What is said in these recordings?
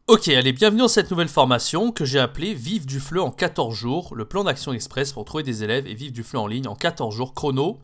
Ok, allez, bienvenue dans cette nouvelle formation que j'ai appelée Vive du FLE en 14 jours, le plan d'action express pour trouver des élèves et vivre du FLE en ligne en 14 jours chrono.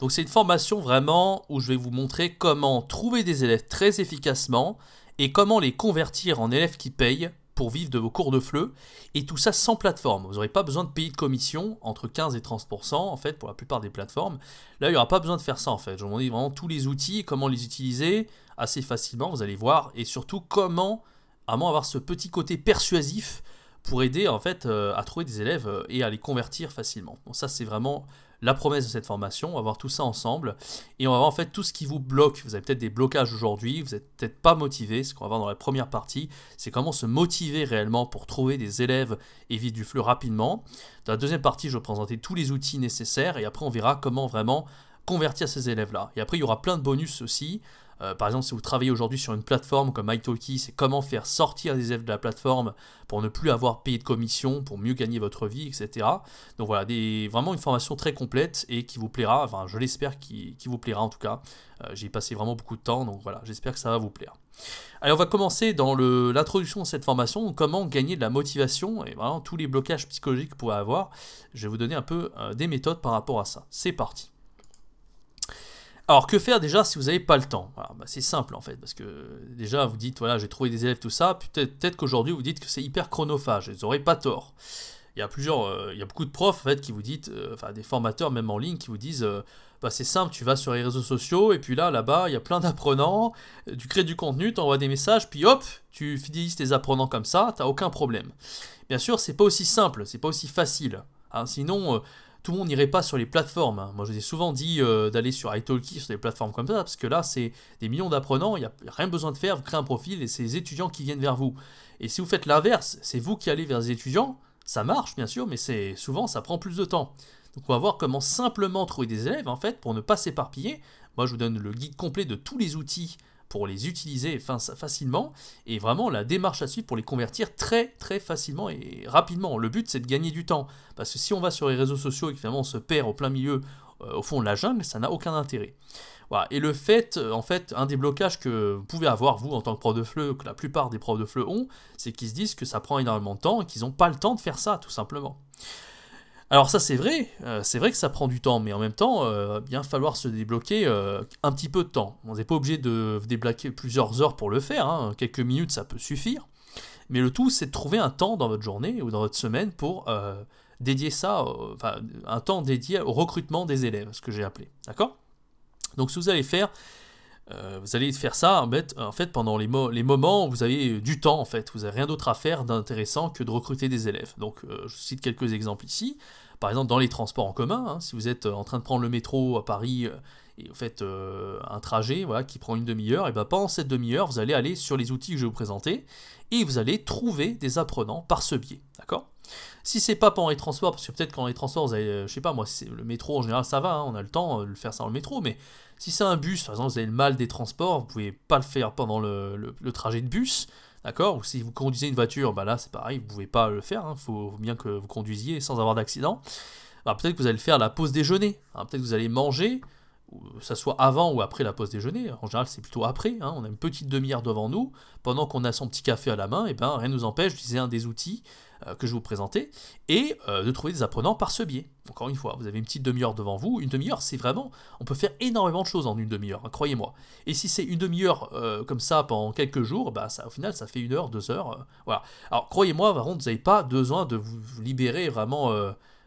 Donc c'est une formation vraiment où je vais vous montrer comment trouver des élèves très efficacement et comment les convertir en élèves qui payent pour vivre de vos cours de FLE, et tout ça sans plateforme. Vous n'aurez pas besoin de payer de commission, entre 15 et 30% en fait pour la plupart des plateformes. Là, il n'y aura pas besoin de faire ça en fait. Je vous montre vraiment tous les outils, comment les utiliser assez facilement, vous allez voir, et surtout comment vraiment avoir ce petit côté persuasif pour aider en fait à trouver des élèves et à les convertir facilement. Bon, ça c'est vraiment la promesse de cette formation, on va voir tout ça ensemble et on va voir en fait tout ce qui vous bloque. Vous avez peut-être des blocages aujourd'hui, vous n'êtes peut-être pas motivé, ce qu'on va voir dans la première partie, c'est comment se motiver réellement pour trouver des élèves et vivre du FLE rapidement. Dans la deuxième partie, je vais présenter tous les outils nécessaires et après on verra comment vraiment convertir ces élèves-là. Et après il y aura plein de bonus aussi. Par exemple, si vous travaillez aujourd'hui sur une plateforme comme italki, c'est comment faire sortir des élèves de la plateforme pour ne plus avoir payé de commission, pour mieux gagner votre vie, etc. Donc voilà, vraiment une formation très complète et qui vous plaira, enfin je l'espère qui vous plaira en tout cas. J'ai passé vraiment beaucoup de temps, donc voilà, j'espère que ça va vous plaire. Allez, on va commencer dans l'introduction de cette formation, donc comment gagner de la motivation et vraiment tous les blocages psychologiques que vous pouvez avoir. Je vais vous donner un peu des méthodes par rapport à ça. C'est parti. Alors que faire déjà si vous n'avez pas le temps? Voilà, bah, c'est simple en fait, parce que déjà vous dites voilà j'ai trouvé des élèves tout ça, peut-être qu'aujourd'hui vous dites que c'est hyper chronophage, et vous n'aurez pas tort. Il y a beaucoup de profs en fait qui vous disent, enfin des formateurs même en ligne qui vous disent bah, c'est simple, tu vas sur les réseaux sociaux et puis là-bas il y a plein d'apprenants, tu crées du contenu, tu envoies des messages, puis hop, tu fidélises tes apprenants comme ça, tu n'as aucun problème. Bien sûr c'est pas aussi simple, c'est pas aussi facile, hein, sinon tout le monde n'irait pas sur les plateformes. Hein. Moi, je vous ai souvent dit d'aller sur italki, sur des plateformes comme ça, parce que là, c'est des millions d'apprenants, il n'y a rien besoin de faire, vous créez un profil et c'est les étudiants qui viennent vers vous. Et si vous faites l'inverse, c'est vous qui allez vers les étudiants, ça marche bien sûr, mais souvent ça prend plus de temps. Donc on va voir comment simplement trouver des élèves, en fait, pour ne pas s'éparpiller. Moi, je vous donne le guide complet de tous les outils pour les utiliser facilement, et vraiment la démarche à suivre pour les convertir très très facilement et rapidement. Le but c'est de gagner du temps, parce que si on va sur les réseaux sociaux et que finalement on se perd au plein milieu, au fond de la jungle, ça n'a aucun intérêt. Voilà. Et le fait, en fait, un des blocages que vous pouvez avoir, vous, en tant que prof de FLE, que la plupart des profs de FLE ont, c'est qu'ils se disent que ça prend énormément de temps et qu'ils n'ont pas le temps de faire ça, tout simplement. Alors ça c'est vrai que ça prend du temps, mais en même temps, bien falloir se débloquer un petit peu de temps. On n'est pas obligé de débloquer plusieurs heures pour le faire, hein. Quelques minutes ça peut suffire, mais le tout c'est de trouver un temps dans votre journée ou dans votre semaine pour dédier ça, enfin un temps dédié au recrutement des élèves, ce que j'ai appelé, d'accord? Donc ce que vous allez faire ça en fait pendant les moments où vous avez du temps en fait, vous n'avez rien d'autre à faire d'intéressant que de recruter des élèves. Donc je cite quelques exemples ici. Par exemple dans les transports en commun, hein, si vous êtes en train de prendre le métro à Paris et vous faites un trajet voilà, qui prend une demi-heure, et bien pendant cette demi-heure vous allez aller sur les outils que je vais vous présenter et vous allez trouver des apprenants par ce biais, d'accord? Si c'est pas pendant les transports, parce que peut-être quand les transports, vous avez, je sais pas moi, le métro en général ça va, hein, on a le temps de le faire ça dans le métro, mais si c'est un bus, par exemple vous avez le mal des transports, vous pouvez pas le faire pendant le trajet de bus, d'accord? Ou si vous conduisez une voiture, bah là c'est pareil, vous pouvez pas le faire, il faut bien que vous conduisiez sans avoir d'accident. Alors peut-être que vous allez le faire à la pause déjeuner, hein, peut-être que vous allez manger, que ça soit avant ou après la pause déjeuner, en général c'est plutôt après, hein, on a une petite demi-heure devant nous, pendant qu'on a son petit café à la main, et ben rien ne nous empêche d'utiliser un des outils que je vais vous présenter, et de trouver des apprenants par ce biais. Encore une fois, vous avez une petite demi-heure devant vous, une demi-heure c'est vraiment, on peut faire énormément de choses en une demi-heure, hein, croyez-moi. Et si c'est une demi-heure comme ça pendant quelques jours, bah, ça, au final ça fait 1 heure, 2 heures, voilà. Alors croyez-moi, par contre, vous n'avez pas besoin de vous libérer vraiment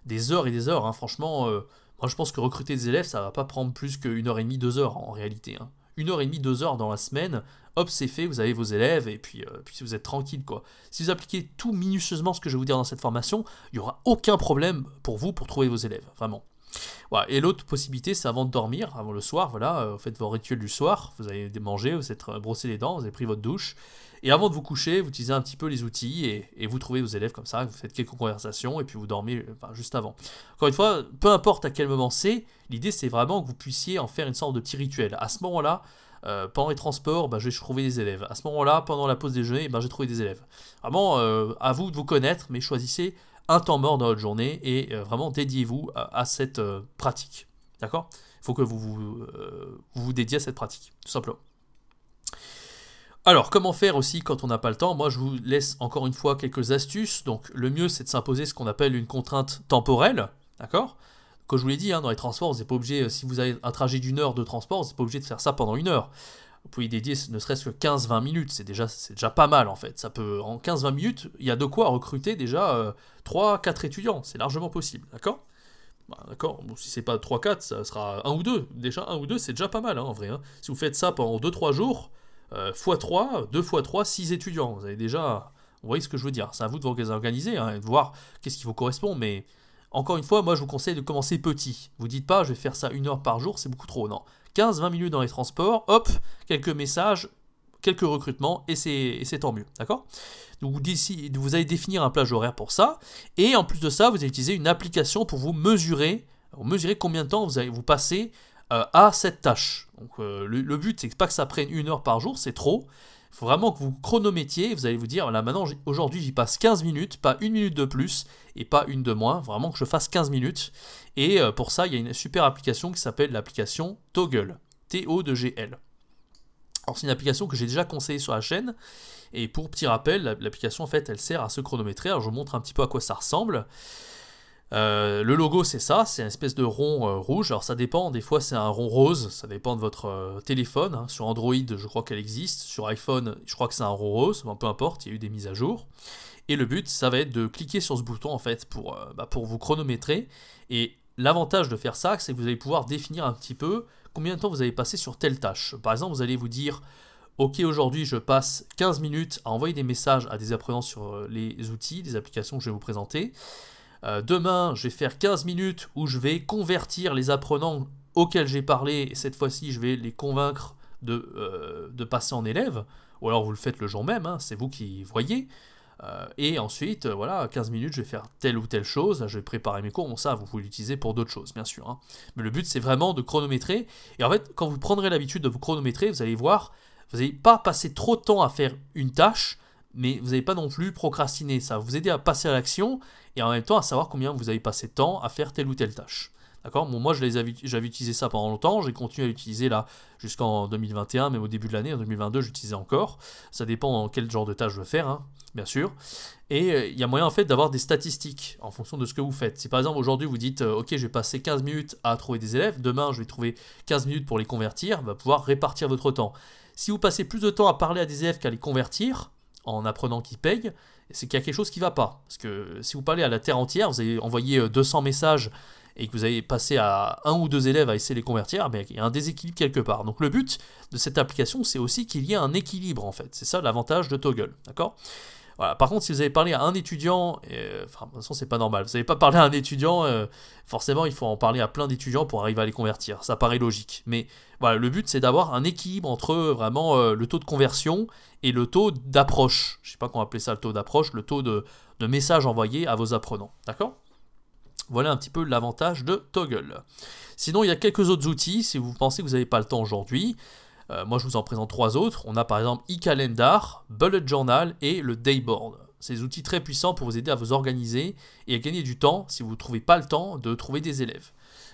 des heures et des heures, hein, franchement, moi je pense que recruter des élèves, ça va pas prendre plus qu'1 h 30, 2 heures en réalité, hein. 1 h 30, 2 heures dans la semaine, hop c'est fait, vous avez vos élèves et puis vous êtes tranquille quoi. Si vous appliquez tout minutieusement ce que je vais vous dire dans cette formation, il n'y aura aucun problème pour vous pour trouver vos élèves, vraiment. Voilà. Et l'autre possibilité c'est avant de dormir, avant le soir, voilà, vous faites vos rituels du soir, vous avez mangé, vous êtes brossé les dents, vous avez pris votre douche, et avant de vous coucher, vous utilisez un petit peu les outils et vous trouvez vos élèves comme ça, vous faites quelques conversations et puis vous dormez juste avant. Encore une fois, peu importe à quel moment c'est, l'idée c'est vraiment que vous puissiez en faire une sorte de petit rituel. À ce moment-là, pendant les transports, bah, je vais trouver des élèves. À ce moment-là, pendant la pause déjeuner, bah, je vais trouver des élèves. Vraiment, à vous de vous connaître, mais choisissez un temps mort dans votre journée et vraiment dédiez-vous à cette pratique. D'accord? Il faut que vous dédiez à cette pratique, tout simplement. Alors, comment faire aussi quand on n'a pas le temps? Moi, je vous laisse encore une fois quelques astuces. Donc, le mieux, c'est de s'imposer ce qu'on appelle une contrainte temporelle, d'accord? Comme je vous l'ai dit, hein, dans les transports, vous n'êtes pas obligé, si vous avez un trajet d'une heure de transport, vous n'êtes pas obligé de faire ça pendant une heure. Vous pouvez y dédier ne serait-ce que 15-20 minutes, c'est déjà pas mal en fait. Ça peut, en 15-20 minutes, il y a de quoi recruter déjà 3-4 étudiants, c'est largement possible, d'accord? Bah, d'accord, bon, si c'est pas 3-4, ça sera un ou deux. Déjà un ou deux, c'est déjà pas mal hein, en vrai. Hein. Si vous faites ça pendant 2-3 jours, x3, 2 x 3, 6 étudiants. Vous avez déjà. Vous voyez ce que je veux dire. C'est à vous de vous organiser hein, et de voir qu'est-ce qui vous correspond. Mais encore une fois, moi je vous conseille de commencer petit. Vous dites pas, je vais faire ça 1 heure par jour, c'est beaucoup trop. Non. 15-20 minutes dans les transports, hop, quelques messages, quelques recrutements, et c'est tant mieux. D'accord? Donc vous allez définir un plage horaire pour ça. Et en plus de ça, vous allez utiliser une application pour vous mesurer combien de temps vous passez à cette tâche. Donc le but, c'est pas que ça prenne 1 heure par jour, c'est trop. Il faut vraiment que vous chronométriez, vous allez vous dire, là maintenant, aujourd'hui j'y passe 15 minutes, pas 1 minute de plus et pas une de moins, vraiment que je fasse 15 minutes. Et pour ça, il y a une super application qui s'appelle l'application Toggl, T-O-G-L. Alors c'est une application que j'ai déjà conseillée sur la chaîne, et pour petit rappel, l'application en fait, elle sert à se chronométrer. Alors je vous montre un petit peu à quoi ça ressemble. Le logo c'est ça, c'est une espèce de rond rouge, alors ça dépend, des fois c'est un rond rose, ça dépend de votre téléphone, hein. Sur Android je crois qu'elle existe, sur iPhone je crois que c'est un rond rose, bon, peu importe, il y a eu des mises à jour, et le but ça va être de cliquer sur ce bouton en fait pour vous chronométrer, et l'avantage de faire ça c'est que vous allez pouvoir définir un petit peu combien de temps vous allez passer sur telle tâche. Par exemple vous allez vous dire, ok aujourd'hui je passe 15 minutes à envoyer des messages à des apprenants sur les outils, les applications que je vais vous présenter. Demain, je vais faire 15 minutes où je vais convertir les apprenants auxquels j'ai parlé, et cette fois-ci, je vais les convaincre de passer en élève, ou alors vous le faites le jour même, hein, c'est vous qui voyez. Et ensuite, voilà, 15 minutes, je vais faire telle ou telle chose, je vais préparer mes cours, bon ça, vous pouvez l'utiliser pour d'autres choses, bien sûr. Hein. Mais le but, c'est vraiment de chronométrer, et en fait, quand vous prendrez l'habitude de vous chronométrer, vous allez voir, vous n'allez pas passer trop de temps à faire une tâche, mais vous n'allez pas non plus procrastiner, ça va vous aider à passer à l'action, et en même temps à savoir combien vous avez passé de temps à faire telle ou telle tâche. D'accord? Bon, moi j'avais utilisé ça pendant longtemps, j'ai continué à l'utiliser là jusqu'en 2021, même au début de l'année, en 2022 j'utilisais encore. Ça dépend quel genre de tâche je veux faire, hein, bien sûr. Et il y a moyen en fait d'avoir des statistiques en fonction de ce que vous faites. Si par exemple aujourd'hui vous dites ok je vais passer 15 minutes à trouver des élèves, demain je vais trouver 15 minutes pour les convertir, vous allez pouvoir répartir votre temps. Si vous passez plus de temps à parler à des élèves qu'à les convertir, en apprenant qu'ils payent, c'est qu'il y a quelque chose qui ne va pas. Parce que si vous parlez à la terre entière, vous avez envoyé 200 messages et que vous avez passé à 1 ou 2 élèves à essayer de les convertir, mais il y a un déséquilibre quelque part. Donc le but de cette application, c'est aussi qu'il y ait un équilibre en fait. C'est ça l'avantage de Toggl, d'accord ? Voilà. Par contre, si vous avez parlé à un étudiant, enfin, de toute façon, c'est pas normal. Vous n'avez pas parlé à un étudiant, forcément, il faut en parler à plein d'étudiants pour arriver à les convertir. Ça paraît logique. Mais voilà, le but, c'est d'avoir un équilibre entre vraiment le taux de conversion et le taux d'approche. Je ne sais pas comment appeler ça, le taux d'approche, le taux de messages envoyés à vos apprenants. D'accord ? Voilà un petit peu l'avantage de Toggl. Sinon, il y a quelques autres outils, si vous pensez que vous n'avez pas le temps aujourd'hui. Moi, je vous en présente 3 autres. On a par exemple eCalendar, Bullet Journal et le Dayboard. C'est des outils très puissants pour vous aider à vous organiser et à gagner du temps, si vous ne trouvez pas le temps, de trouver des élèves.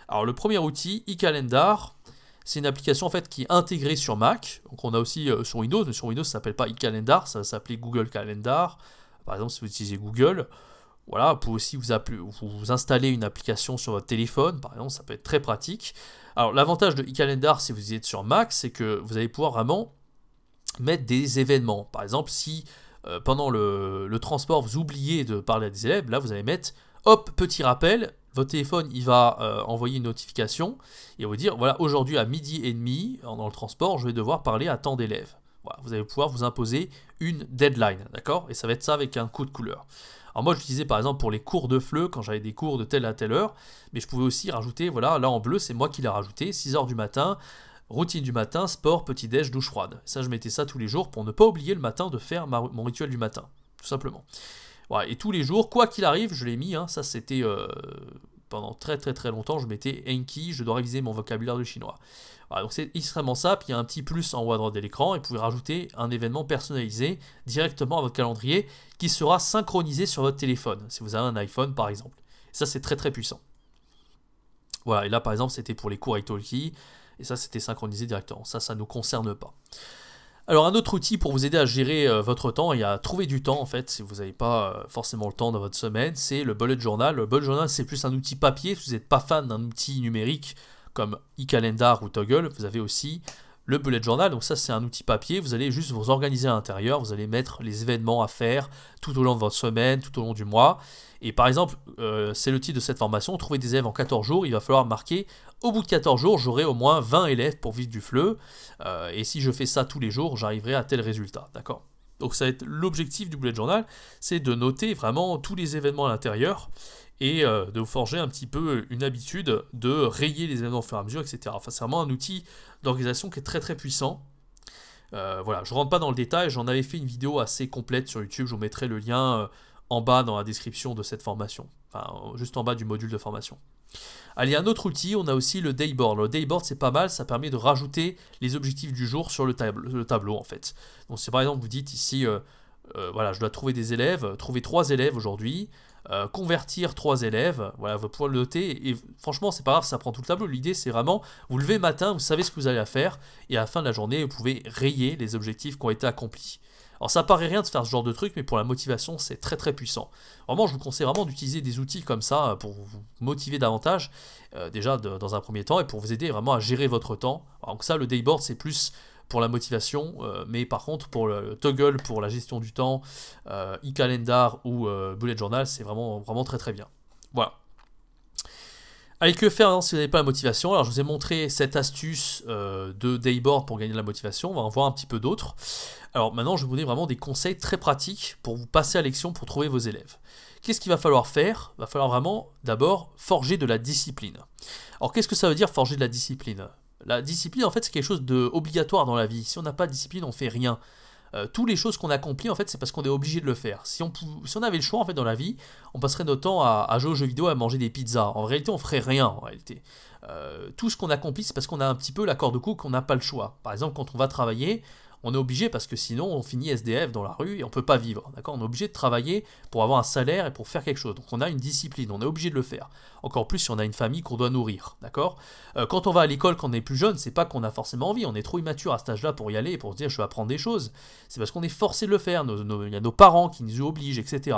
Alors, le premier outil, eCalendar, c'est une application en fait qui est intégrée sur Mac. Donc, on a aussi sur Windows, mais sur Windows, ça ne s'appelle pas eCalendar, ça s'appelait Google Calendar. Par exemple, si vous utilisez Google, voilà, vous pouvez aussi vous installer une application sur votre téléphone, par exemple, ça peut être très pratique. Alors l'avantage de eCalendar, si vous êtes sur Mac, c'est que vous allez pouvoir vraiment mettre des événements. Par exemple, si pendant le transport, vous oubliez de parler à des élèves, là vous allez mettre, hop, petit rappel, votre téléphone il va envoyer une notification et vous dire, voilà, aujourd'hui à 12h30, dans le transport, je vais devoir parler à tant d'élèves. Voilà, vous allez pouvoir vous imposer une deadline, d'accord? Et ça va être ça avec un coup de couleur. Alors moi j'utilisais par exemple pour les cours de FLE quand j'avais des cours de telle à telle heure, mais je pouvais aussi rajouter, voilà, là en bleu c'est moi qui l'ai rajouté, 6h du matin, routine du matin, sport, petit-déj, douche froide. Ça je mettais ça tous les jours pour ne pas oublier le matin de faire mon rituel du matin, tout simplement. Voilà, et tous les jours, quoi qu'il arrive, je l'ai mis, hein, ça c'était pendant très longtemps, je mettais Enki, je dois réviser mon vocabulaire de chinois. Voilà, donc c'est extrêmement simple, il y a un petit plus en haut à droite de l'écran et vous pouvez rajouter un événement personnalisé directement à votre calendrier qui sera synchronisé sur votre téléphone, si vous avez un iPhone par exemple. Ça c'est très puissant. Voilà, et là par exemple c'était pour les cours italki et ça c'était synchronisé directement, ça ne nous concerne pas. Alors un autre outil pour vous aider à gérer votre temps et à trouver du temps en fait, si vous n'avez pas forcément le temps dans votre semaine, c'est le bullet journal. Le bullet journal c'est plus un outil papier, si vous n'êtes pas fan d'un outil numérique comme eCalendar ou Toggle, vous avez aussi le bullet journal. Donc ça c'est un outil papier, vous allez juste vous organiser à l'intérieur, vous allez mettre les événements à faire tout au long de votre semaine, tout au long du mois. Et par exemple, c'est le titre de cette formation, trouver des élèves en 14 jours, il va falloir marquer au bout de 14 jours, j'aurai au moins 20 élèves pour vivre du FLE, et si je fais ça tous les jours, j'arriverai à tel résultat, d'accord? Donc ça va être l'objectif du bullet journal, c'est de noter vraiment tous les événements à l'intérieur, et de vous forger un petit peu une habitude de rayer les événements au fur et à mesure, etc. Enfin, c'est vraiment un outil d'organisation qui est très très puissant. Voilà, je ne rentre pas dans le détail, j'en avais fait une vidéo assez complète sur YouTube, je vous mettrai le lien en bas dans la description de cette formation, enfin juste en bas du module de formation. Allez, un autre outil, on a aussi le Dayboard. Le Dayboard, c'est pas mal, ça permet de rajouter les objectifs du jour sur le tableau en fait. Donc si par exemple vous dites ici, voilà, je dois trouver des élèves, trouver 3 élèves aujourd'hui, convertir 3 élèves, voilà, vous pouvez le noter, et franchement c'est pas grave, ça prend tout le tableau. L'idée c'est vraiment, vous levez matin, vous savez ce que vous allez faire, et à la fin de la journée, vous pouvez rayer les objectifs qui ont été accomplis. Alors ça paraît rien de faire ce genre de truc, mais pour la motivation, c'est très très puissant. Vraiment, je vous conseille vraiment d'utiliser des outils comme ça pour vous motiver davantage, déjà dans un premier temps, et pour vous aider vraiment à gérer votre temps. Alors donc ça, le Dayboard, c'est plus pour la motivation, mais par contre, pour le Toggle, pour la gestion du temps, eCalendar ou Bullet Journal, c'est vraiment, vraiment très très bien. Voilà. Allez, que faire hein, si vous n'avez pas la motivation? Alors je vous ai montré cette astuce de Dayboard pour gagner de la motivation, on va en voir un petit peu d'autres. Alors maintenant je vais vous donner vraiment des conseils très pratiques pour vous passer à l'action pour trouver vos élèves. Qu'est-ce qu'il va falloir faire? Il va falloir vraiment d'abord forger de la discipline. Alors qu'est-ce que ça veut dire forger de la discipline? La discipline en fait c'est quelque chose d'obligatoire dans la vie, si on n'a pas de discipline on fait rien. Toutes les choses qu'on accomplit en fait c'est parce qu'on est obligé de le faire. Si on avait le choix en fait dans la vie, on passerait notre temps à jouer aux jeux vidéo, à manger des pizzas. En réalité on ferait rien en réalité. Tout ce qu'on accomplit c'est parce qu'on a un petit peu la corde au cou, qu'on n'a pas le choix. Par exemple quand on va travailler, on est obligé parce que sinon on finit SDF dans la rue et on peut pas vivre. D'accord, on est obligé de travailler pour avoir un salaire et pour faire quelque chose. Donc on a une discipline, on est obligé de le faire. Encore plus si on a une famille qu'on doit nourrir. D'accord. Quand on va à l'école quand on est plus jeune, c'est pas qu'on a forcément envie. On est trop immature à cet âge-là pour y aller et pour se dire je vais apprendre des choses. C'est parce qu'on est forcé de le faire. Il y a nos parents qui nous obligent, etc.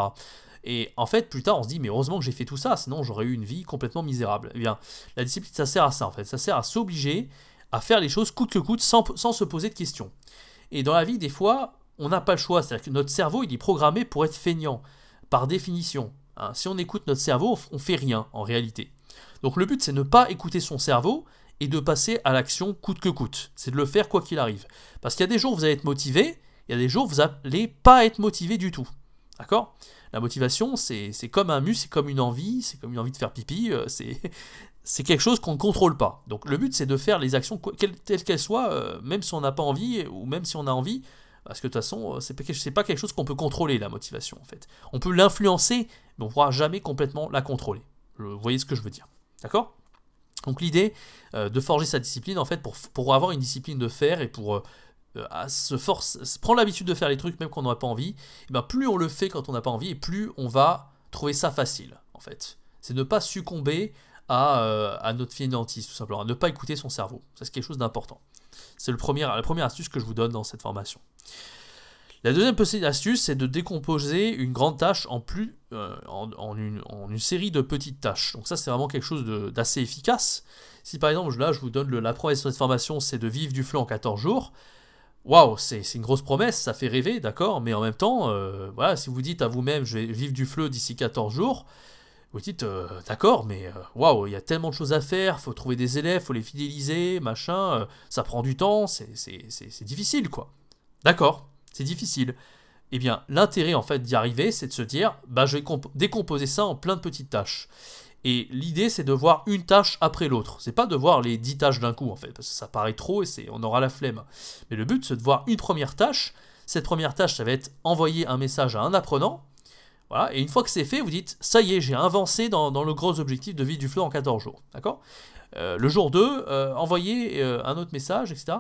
Et en fait, plus tard, on se dit, mais heureusement que j'ai fait tout ça, sinon j'aurais eu une vie complètement misérable. Eh bien, la discipline, ça sert à ça, en fait. Ça sert à s'obliger à faire les choses coûte que coûte sans se poser de questions. Et dans la vie, des fois, on n'a pas le choix. C'est-à-dire que notre cerveau, il est programmé pour être feignant, par définition. Hein, si on écoute notre cerveau, on fait rien, en réalité. Donc le but, c'est de ne pas écouter son cerveau et de passer à l'action coûte que coûte. C'est de le faire quoi qu'il arrive. Parce qu'il y a des jours où vous allez être motivé, il y a des jours où vous n'allez pas être motivé du tout. D'accord? La motivation, c'est comme un muscle, c'est comme une envie de faire pipi, c'est quelque chose qu'on ne contrôle pas. Donc le but c'est de faire les actions telles qu'elles soient, même si on n'a pas envie, ou même si on a envie, parce que de toute façon, c'est pas quelque chose qu'on peut contrôler, la motivation en fait. On peut l'influencer, mais on ne pourra jamais complètement la contrôler. Vous voyez ce que je veux dire. D'accord? Donc l'idée de forger sa discipline, en fait, pour avoir une discipline de faire et pour prendre l'habitude de faire les trucs même quand on n'a pas envie, et ben plus on le fait quand on n'a pas envie, et plus on va trouver ça facile, en fait. C'est ne pas succomber à notre fainéantise, tout simplement, à ne pas écouter son cerveau. Ça, c'est quelque chose d'important. C'est la première astuce que je vous donne dans cette formation. La deuxième petite astuce, c'est de décomposer une grande tâche en une série de petites tâches. Donc ça, c'est vraiment quelque chose d'assez efficace. Si par exemple, là, je vous donne la promesse de cette formation, c'est de vivre du FLE en 14 jours. Waouh, c'est une grosse promesse, ça fait rêver, d'accord, mais en même temps, voilà, si vous dites à vous-même, je vais vivre du FLE d'ici 14 jours, vous dites, d'accord, mais waouh, il y a tellement de choses à faire, il faut trouver des élèves, il faut les fidéliser, machin, ça prend du temps, c'est difficile, quoi. D'accord, c'est difficile. Eh bien, l'intérêt, en fait, d'y arriver, c'est de se dire, bah, je vais décomposer ça en plein de petites tâches. Et l'idée, c'est de voir une tâche après l'autre. C'est pas de voir les 10 tâches d'un coup, en fait, parce que ça paraît trop et on aura la flemme. Mais le but, c'est de voir une première tâche. Cette première tâche, ça va être envoyer un message à un apprenant. Voilà. Et une fois que c'est fait, vous dites, ça y est, j'ai avancé dans le gros objectif de vie du FLE en 14 jours. D'accord ? Le jour 2, envoyer un autre message, etc.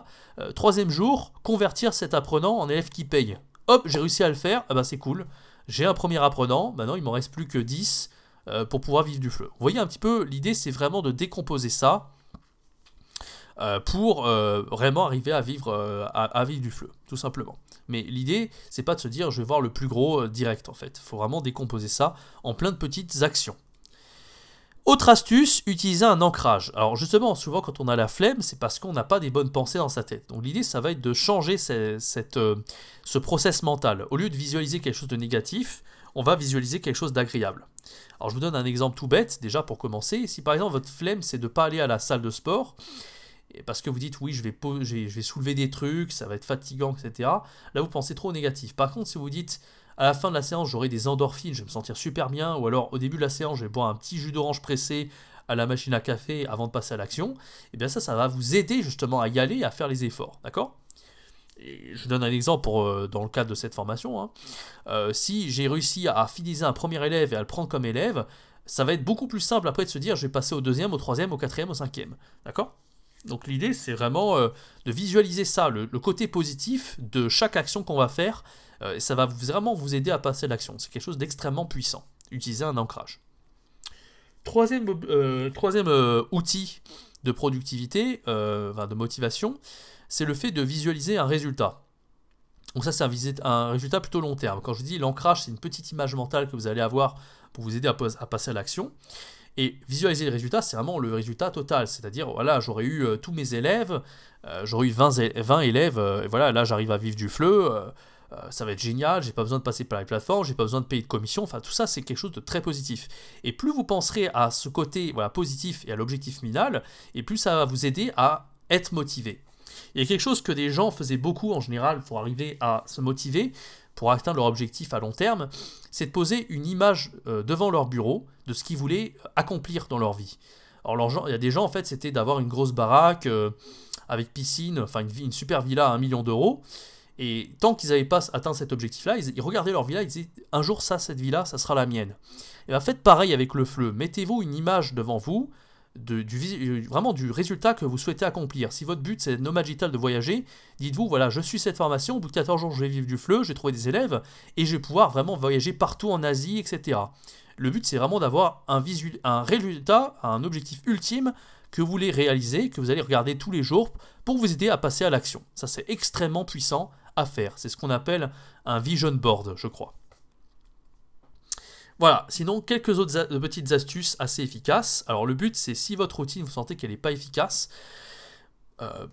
Troisième jour, convertir cet apprenant en élève qui paye. Hop, j'ai réussi à le faire, ah bah c'est cool. J'ai un premier apprenant, maintenant il m'en reste plus que 10 pour pouvoir vivre du FLE. Vous voyez un petit peu, l'idée c'est vraiment de décomposer ça pour vraiment arriver à vivre, à vivre du FLE, tout simplement. Mais l'idée, c'est pas de se dire je vais voir le plus gros direct en fait. Il faut vraiment décomposer ça en plein de petites actions. Autre astuce, utiliser un ancrage. Alors justement, souvent quand on a la flemme, c'est parce qu'on n'a pas des bonnes pensées dans sa tête. Donc l'idée, ça va être de changer ce process mental. Au lieu de visualiser quelque chose de négatif, on va visualiser quelque chose d'agréable. Alors je vous donne un exemple tout bête, déjà pour commencer. Si par exemple votre flemme, c'est de ne pas aller à la salle de sport, parce que vous dites oui, je vais soulever des trucs, ça va être fatigant, etc. Là, vous pensez trop au négatif. Par contre, si vous dites à la fin de la séance, j'aurai des endorphines, je vais me sentir super bien, ou alors au début de la séance, je vais boire un petit jus d'orange pressé à la machine à café avant de passer à l'action, et bien ça va vous aider justement à y aller et à faire les efforts, d'accord ? Et je donne un exemple dans le cadre de cette formation. Si j'ai réussi à fidéliser un premier élève et à le prendre comme élève, ça va être beaucoup plus simple après de se dire je vais passer au deuxième, au troisième, au quatrième, au cinquième, d'accord ? Donc l'idée, c'est vraiment de visualiser ça, le côté positif de chaque action qu'on va faire. Ça va vraiment vous aider à passer à l'action. C'est quelque chose d'extrêmement puissant. Utiliser un ancrage. Troisième outil de productivité, de motivation, c'est le fait de visualiser un résultat. Donc ça, c'est un résultat plutôt long terme. Quand je dis l'ancrage, c'est une petite image mentale que vous allez avoir pour vous aider à passer à l'action. Et visualiser le résultat, c'est vraiment le résultat total. C'est-à-dire, voilà, j'aurais eu tous mes élèves, j'aurais eu 20 élèves, et voilà, là j'arrive à vivre du FLE, ça va être génial, j'ai pas besoin de passer par les plateformes, j'ai pas besoin de payer de commission, enfin tout ça c'est quelque chose de très positif. Et plus vous penserez à ce côté positif et à l'objectif final, et plus ça va vous aider à être motivé. Il y a quelque chose que des gens faisaient beaucoup en général pour arriver à se motiver, pour atteindre leur objectif à long terme, c'est de poser une image devant leur bureau de ce qu'ils voulaient accomplir dans leur vie. Alors il y a des gens, en fait, c'était d'avoir une grosse baraque avec piscine, enfin une super villa à 1 million d'euros, et tant qu'ils n'avaient pas atteint cet objectif-là, ils regardaient leur villa, ils disaient « un jour, cette villa, ça sera la mienne ». Et bien faites pareil avec le FLE, mettez-vous une image devant vous, vraiment du résultat que vous souhaitez accomplir. Si votre but c'est nomade digital de voyager, dites-vous voilà, je suis cette formation, au bout de 14 jours je vais vivre du FLE, j'ai trouvé des élèves et je vais pouvoir vraiment voyager partout en Asie, etc. Le but c'est vraiment d'avoir un résultat, un objectif ultime que vous voulez réaliser, que vous allez regarder tous les jours pour vous aider à passer à l'action. Ça c'est extrêmement puissant à faire. C'est ce qu'on appelle un vision board, je crois. Voilà, sinon quelques autres petites astuces assez efficaces. Alors le but c'est si votre routine vous sentez qu'elle n'est pas efficace,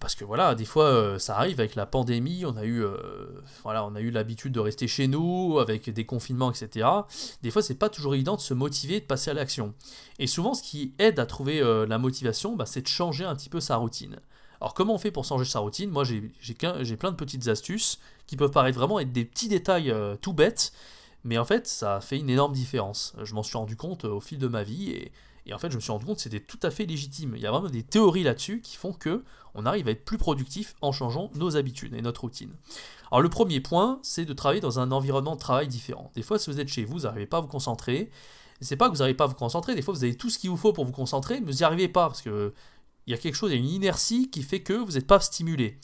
parce que voilà, des fois ça arrive avec la pandémie, on a eu l'habitude de rester chez nous, avec des confinements, etc. Des fois c'est pas toujours évident de se motiver, de passer à l'action. Et souvent ce qui aide à trouver la motivation, c'est de changer un petit peu sa routine. Alors comment on fait pour changer sa routine? Moi j'ai plein de petites astuces qui peuvent paraître vraiment être des petits détails tout bêtes, mais en fait, ça fait une énorme différence. Je m'en suis rendu compte au fil de ma vie et en fait, je me suis rendu compte que c'était tout à fait légitime. Il y a vraiment des théories là-dessus qui font que on arrive à être plus productif en changeant nos habitudes et notre routine. Alors le premier point, c'est de travailler dans un environnement de travail différent. Des fois, si vous êtes chez vous n'arrivez pas à vous concentrer. C'est pas que vous n'arrivez pas à vous concentrer, des fois vous avez tout ce qu'il vous faut pour vous concentrer, mais vous n'y arrivez pas parce que il y a quelque chose, il y a une inertie qui fait que vous n'êtes pas stimulé.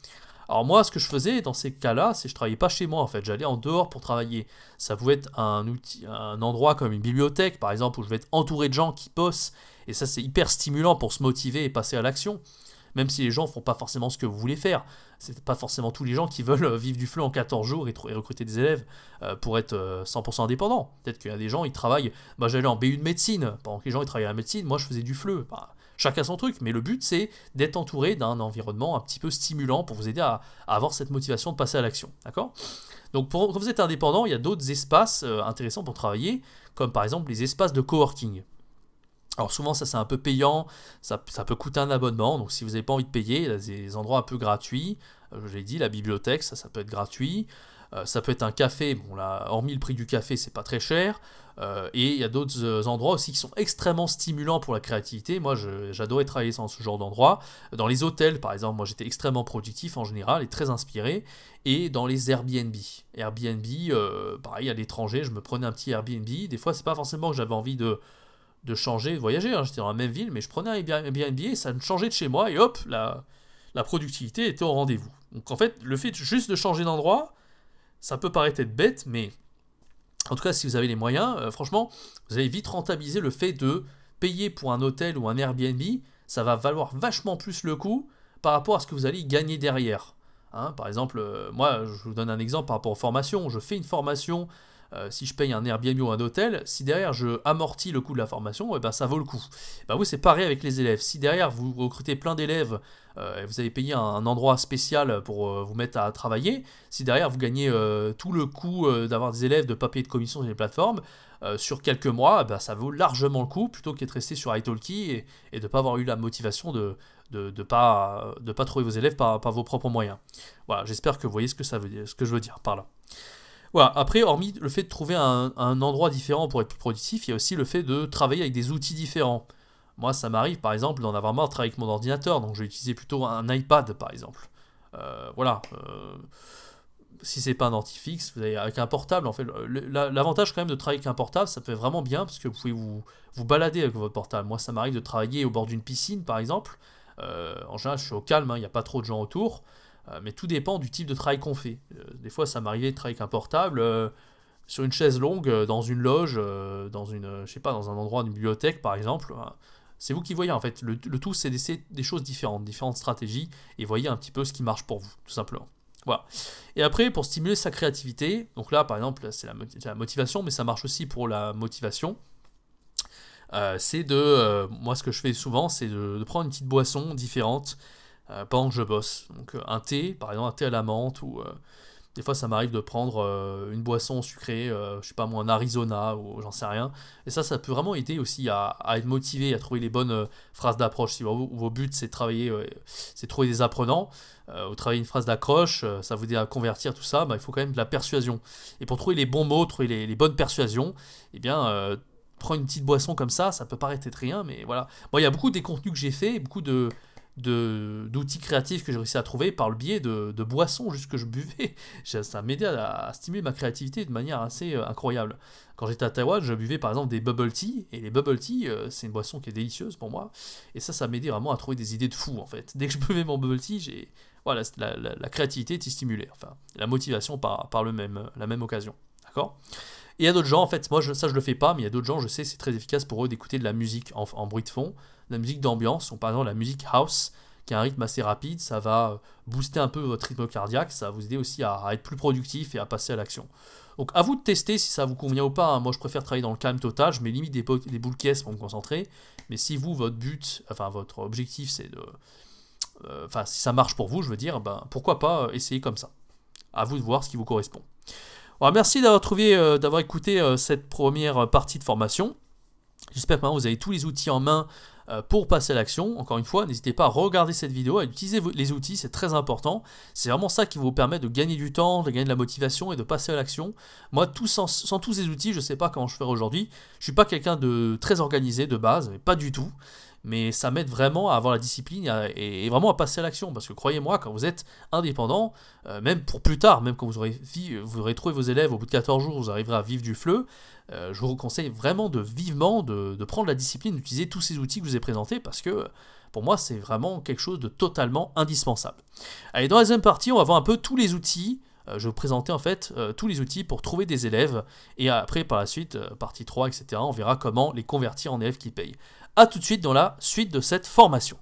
Alors moi, ce que je faisais dans ces cas-là, c'est que je travaillais pas chez moi en fait, j'allais en dehors pour travailler. Ça pouvait être un endroit comme une bibliothèque par exemple, où je vais être entouré de gens qui bossent, et ça c'est hyper stimulant pour se motiver et passer à l'action. Même si les gens font pas forcément ce que vous voulez faire. C'est pas forcément tous les gens qui veulent vivre du FLE en 14 jours et recruter des élèves pour être 100% indépendants. Peut-être qu'il y a des gens, ils travaillent, j'allais en BU de médecine, pendant que les gens ils travaillaient à la médecine, moi je faisais du FLE. Chacun son truc, mais le but c'est d'être entouré d'un environnement un petit peu stimulant pour vous aider à avoir cette motivation de passer à l'action, d'accord? Donc quand vous êtes indépendant, il y a d'autres espaces intéressants pour travailler, comme par exemple les espaces de coworking. Alors souvent ça c'est un peu payant, ça peut coûter un abonnement, donc si vous n'avez pas envie de payer, il y a des endroits un peu gratuits, je l'ai dit, la bibliothèque, ça peut être gratuit, ça peut être un café, bon là, hormis le prix du café, c'est pas très cher, et il y a d'autres endroits aussi qui sont extrêmement stimulants pour la créativité. Moi j'adorais travailler dans ce genre d'endroit. Dans les hôtels par exemple, moi j'étais extrêmement productif en général et très inspiré, et dans les Airbnb, pareil à l'étranger, je me prenais un petit Airbnb, des fois c'est pas forcément que j'avais envie de changer, de voyager, j'étais dans la même ville, mais je prenais un Airbnb et ça me changeait de chez moi, et hop, la productivité était au rendez-vous. Donc en fait, le fait juste de changer d'endroit, ça peut paraître être bête, mais en tout cas, si vous avez les moyens, franchement, vous allez vite rentabiliser le fait de payer pour un hôtel ou un Airbnb, ça va valoir vachement plus le coup, par rapport à ce que vous allez gagner derrière. Hein, par exemple, moi, je vous donne un exemple par rapport aux formations. Je fais une formation, si je paye un Airbnb ou un hôtel, si derrière je amortis le coût de la formation, ben, ça vaut le coup. Ben, vous, c'est pareil avec les élèves. Si derrière vous recrutez plein d'élèves, vous avez payé un endroit spécial pour vous mettre à travailler, si derrière vous gagnez tout le coût d'avoir des élèves, de ne pas payer de commission sur les plateformes, sur quelques mois, ben, ça vaut largement le coup plutôt qu'être resté sur italki et de ne pas avoir eu la motivation de pas trouver vos élèves par vos propres moyens. Voilà, j'espère que vous voyez ce que ça veut dire, ce que je veux dire par là. Voilà, après, hormis le fait de trouver un endroit différent pour être plus productif, il y a aussi le fait de travailler avec des outils différents. Moi, ça m'arrive, par exemple, d'en avoir marre de travailler avec mon ordinateur, donc je vais utiliser plutôt un iPad, par exemple. Voilà. Si c'est pas un ordi fixe, vous avez avec un portable, en fait, l'avantage quand même de travailler avec un portable, ça peut être vraiment bien, parce que vous pouvez vous balader avec votre portable. Moi, ça m'arrive de travailler au bord d'une piscine, par exemple. En général, je suis au calme, hein, il n'y a pas trop de gens autour. Mais tout dépend du type de travail qu'on fait. Des fois, ça m'arrivait de travailler avec un portable sur une chaise longue, dans une loge, dans je sais pas, dans un endroit d'une bibliothèque, par exemple. C'est vous qui voyez, en fait. Le tout, c'est d'essayer des choses différentes stratégies, et voyez un petit peu ce qui marche pour vous, tout simplement. Voilà. Et après, pour stimuler sa créativité, donc là, par exemple, c'est la motivation, mais ça marche aussi pour la motivation. C'est moi, ce que je fais souvent, c'est de prendre une petite boisson différente pendant que je bosse. Donc un thé, par exemple un thé à la menthe, ou des fois ça m'arrive de prendre une boisson sucrée, je sais pas moi, un Arizona, ou j'en sais rien. Et ça peut vraiment aider aussi à être motivé, à trouver les bonnes phrases d'approche. Si vos buts c'est de travailler, c'est de trouver des apprenants, ou travailler une phrase d'accroche, ça vous dit à convertir tout ça, bah, il faut quand même de la persuasion. Et pour trouver les bons mots, trouver les bonnes persuasions, eh bien prendre une petite boisson comme ça peut paraître être rien, mais voilà. Bon, il y a beaucoup des contenus que j'ai fait, beaucoup d'outils créatifs que j'ai réussi à trouver par le biais de boissons juste que je buvais. Ça m'aidait à stimuler ma créativité de manière assez incroyable. Quand j'étais à Taïwan, je buvais par exemple des bubble tea, et les bubble tea, c'est une boisson qui est délicieuse pour moi, et ça m'aidait vraiment à trouver des idées de fou en fait. Dès que je buvais mon bubble tea, voilà, la créativité était stimulée, enfin, la motivation par la même occasion. D'accord ? Et il y a d'autres gens, en fait, moi ça je le fais pas, mais il y a d'autres gens, je sais, c'est très efficace pour eux d'écouter de la musique en bruit de fond, de la musique d'ambiance, ou par exemple la musique house, qui a un rythme assez rapide, ça va booster un peu votre rythme cardiaque, ça va vous aider aussi à être plus productif et à passer à l'action. Donc à vous de tester si ça vous convient ou pas, hein. Moi je préfère travailler dans le calme total, je mets limite des boules caisses pour me concentrer, mais si vous, votre objectif c'est si ça marche pour vous, je veux dire, ben, pourquoi pas essayer comme ça. À vous de voir ce qui vous correspond. Alors, merci d'avoir écouté cette première partie de formation. J'espère que maintenant vous avez tous les outils en main pour passer à l'action. Encore une fois, n'hésitez pas à regarder cette vidéo, à utiliser les outils, c'est très important. C'est vraiment ça qui vous permet de gagner du temps, de gagner de la motivation et de passer à l'action. Moi, sans tous ces outils, je ne sais pas comment je ferai aujourd'hui. Je ne suis pas quelqu'un de très organisé de base, mais pas du tout. Mais ça m'aide vraiment à avoir la discipline et vraiment à passer à l'action. Parce que croyez-moi, quand vous êtes indépendant, même pour plus tard, même quand vous aurez trouvé vos élèves, au bout de 14 jours, vous arriverez à vivre du FLE, je vous conseille vraiment vivement de prendre la discipline, d'utiliser tous ces outils que je vous ai présentés, parce que pour moi, c'est vraiment quelque chose de totalement indispensable. Allez, dans la deuxième partie, on va voir un peu tous les outils. Je vais vous présenter en fait tous les outils pour trouver des élèves, et après par la suite, partie 3, etc., on verra comment les convertir en élèves qui payent. A tout de suite dans la suite de cette formation.